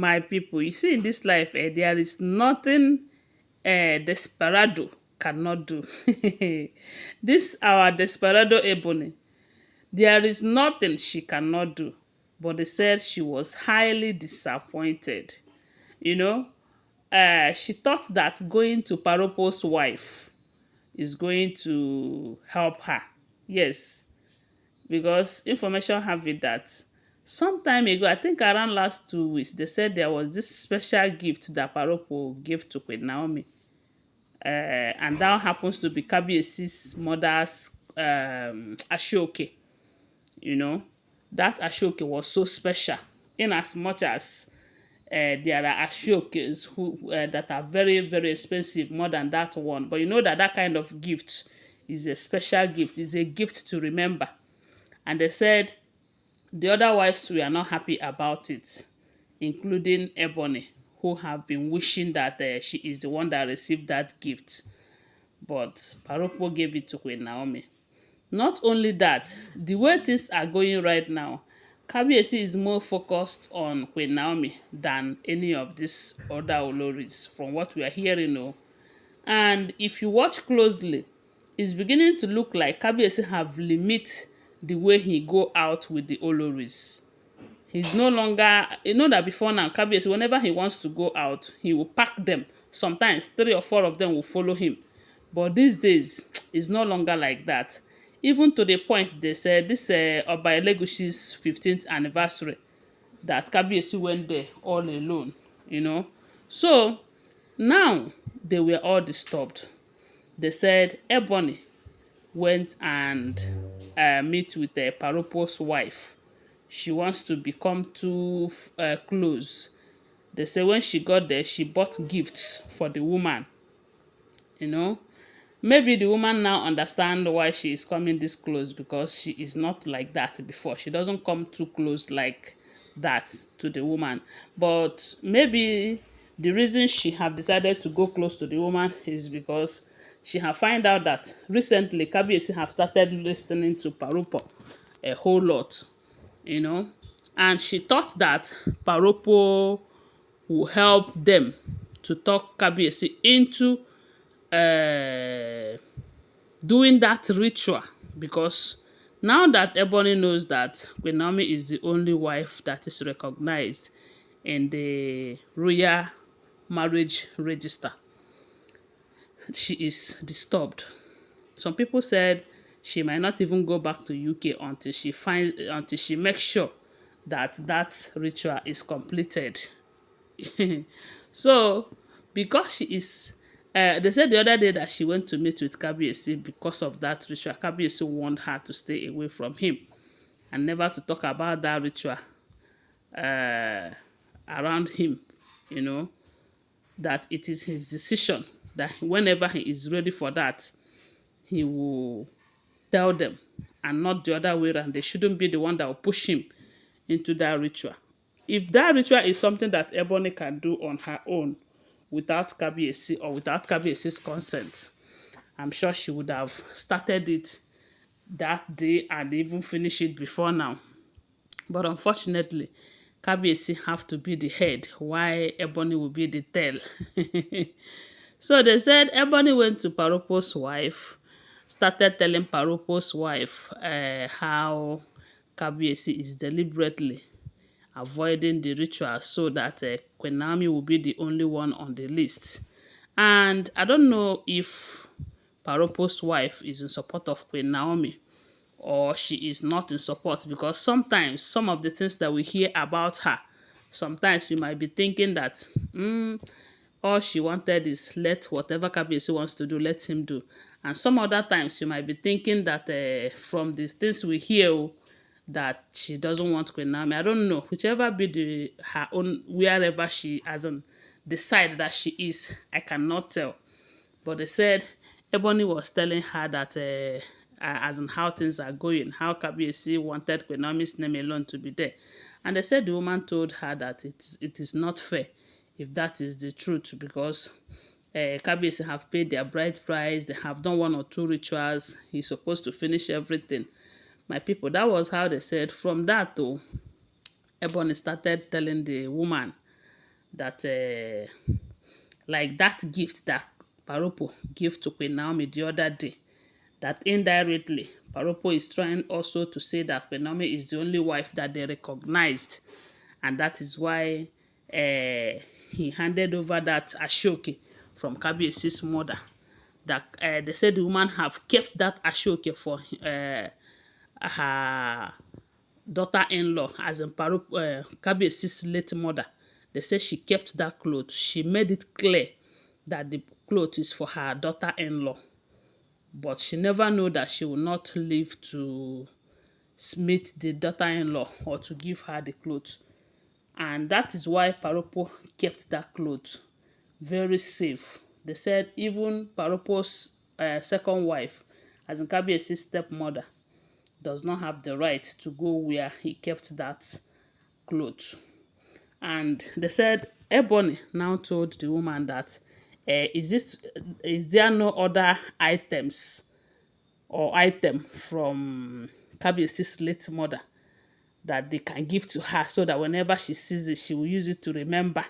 My people, you see in this life, there is nothing Desperado cannot do. This our Desperado Ebony, there is nothing she cannot do. But they said she was highly disappointed. You know, she thought that going to Paropo's wife is going to help her. Yes, because information have it that some time ago, I think around last 2 weeks, they said there was this special gift that Paropo gave to Queen Naomi. And that happens to be Kabiesi's mother's Ashoke. You know, that Ashoke was so special in as much as there are Ashokes who that are very, very expensive, more than that one. But you know that that kind of gift is a special gift, is a gift to remember. And they said the other wives were not happy about it, including Ebony, who have been wishing that she is the one that received that gift. But Paropo gave it to Queen Naomi. Not only that, the way things are going right now, Kabiyesi is more focused on Queen Naomi than any of these other Oloris, from what we are hearing. Oh. And if you watch closely, it's beginning to look like Kabiyesi have limit the way he go out with the Oloris. He's no longer, you know that before now, Kabiyesi, whenever he wants to go out, he will pack them. Sometimes 3 or 4 of them will follow him. But these days, it's no longer like that. Even to the point they said this Oba Elegush's 15th anniversary, that Kabiyesi went there all alone, you know. So now they were all disturbed. They said Ebony went and meet with Paropo's wife. She wants to become too close. They say when she got there, she bought gifts for the woman, you know. Maybe the woman now understand why she is coming this close, because she is not like that before. She doesn't come too close like that to the woman. But maybe the reason she have decided to go close to the woman is because she have find out that recently Kabiyesi have started listening to Paropo a whole lot, you know. And she thought that Paropo will help them to talk Kabiyesi into doing that ritual, because now that Ebony knows that Queen Naomi is the only wife that is recognized in the royal marriage register, she is disturbed. Some people said she might not even go back to UK until she makes sure that that ritual is completed. So, because she is, they said the other day that she went to meet with Kabiyesi because of that ritual. Kabiyesi warned her to stay away from him and never to talk about that ritual around him, you know, that it is his decision that whenever he is ready for that, he will tell them, and not the other way around. They shouldn't be the one that will push him into that ritual. If that ritual is something that Ebony can do on her own without Kabiyesi or without Kabiyesi's consent, I'm sure she would have started it that day and even finished it before now. But unfortunately, Kabiyesi have to be the head, while Ebony will be the tail. So they said Ebony went to Paropo's wife, started telling Paropo's wife how Kabiyesi is deliberately avoiding the ritual so that Queen Naomi will be the only one on the list. And I don't know if Paropo's wife is in support of Queen Naomi or she is not in support, because sometimes some of the things that we hear about her, sometimes you might be thinking that all she wanted is let whatever Kabiyesi wants to do, let him do. And some other times you might be thinking that from the things we hear, that she doesn't want Queen Naomi. I don't know. Whichever be her own, wherever she as in decide that she is, I cannot tell. But they said Ebony was telling her that as in how things are going, how Kabiyesi wanted Queen Naomi's name alone to be there. And they said the woman told her that it is not fair if that is the truth, because Kabiyesi have paid their bride price, they have done 1 or 2 rituals, he's supposed to finish everything. My people, that was how they said. From that though, Ebony started telling the woman that like that gift that Paropo gave to Queen Naomi the other day, that indirectly Paropo is trying also to say that Queen Naomi is the only wife that they recognized, and that is why he handed over that Ashoke from Kabiesi's mother. That they said the woman have kept that Ashoke for her daughter-in-law, as in Kabiesi's late mother. They said she kept that cloth. She made it clear that the cloth is for her daughter-in-law, but she never knew that she will not live to meet the daughter-in-law or to give her the clothes. And that is why Paropo kept that cloth very safe. They said even Paropo's second wife, as in Kabiesi's stepmother, does not have the right to go where he kept that cloth. And they said Ebony now told the woman that is there no other items or item from Kabiesi's late mother that they can give to her, so that whenever she sees it, she will use it to remember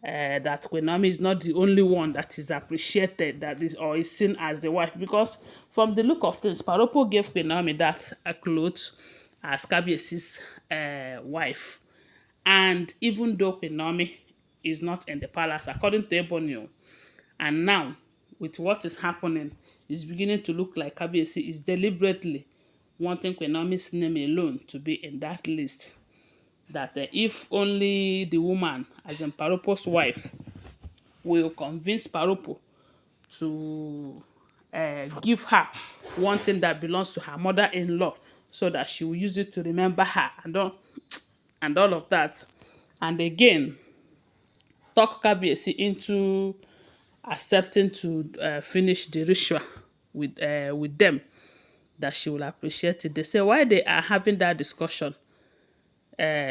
that Queen Naomi is not the only one that is appreciated, that is or is seen as the wife. Because from the look of things, Paropo gave Queen Naomi that clothes as Kabiesi's wife. And even though Queen Naomi is not in the palace, according to Ebony, and now with what is happening, it's beginning to look like Kabiesi is deliberately wanting Queen Naomi's name alone to be in that list. That if only the woman, as in Paropo's wife, will convince Paropo to give her one thing that belongs to her mother-in-law, so that she will use it to remember her and all of that. And again, talk Kabiesi into accepting to finish the ritual with them, that she will appreciate it. They say why they are having that discussion,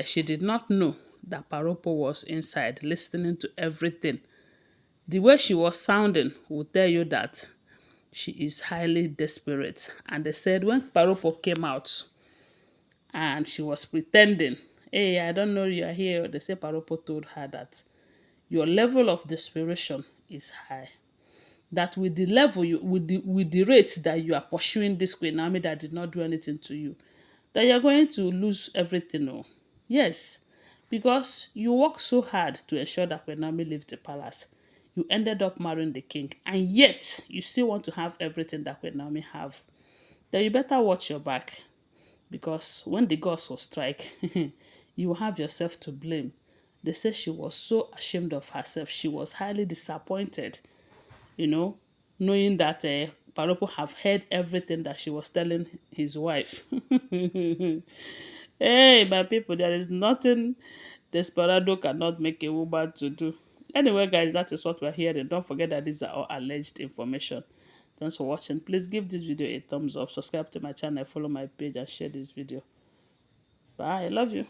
she did not know that Paropo was inside listening to everything. The way she was sounding will tell you that she is highly desperate. And they said when Paropo came out and she was pretending, hey, I don't know you are here, they say Paropo told her that your level of desperation is high. That with the level, with the rate that you are pursuing this Queen Naomi that did not do anything to you, that you're going to lose everything. Oh. Yes, because you worked so hard to ensure that Queen Naomi leaves the palace. You ended up marrying the king, and yet you still want to have everything that Queen Naomi have. Then you better watch your back, because when the gods will strike, you will have yourself to blame. They say she was so ashamed of herself. She was highly disappointed, knowing that Paropo have heard everything that she was telling his wife. Hey, my people, there is nothing Desperado cannot make a woman to do. Anyway, guys, that is what we're hearing. Don't forget that these are all alleged information. Thanks for watching. Please give this video a thumbs up, subscribe to my channel, follow my page, and share this video. Bye. I love you.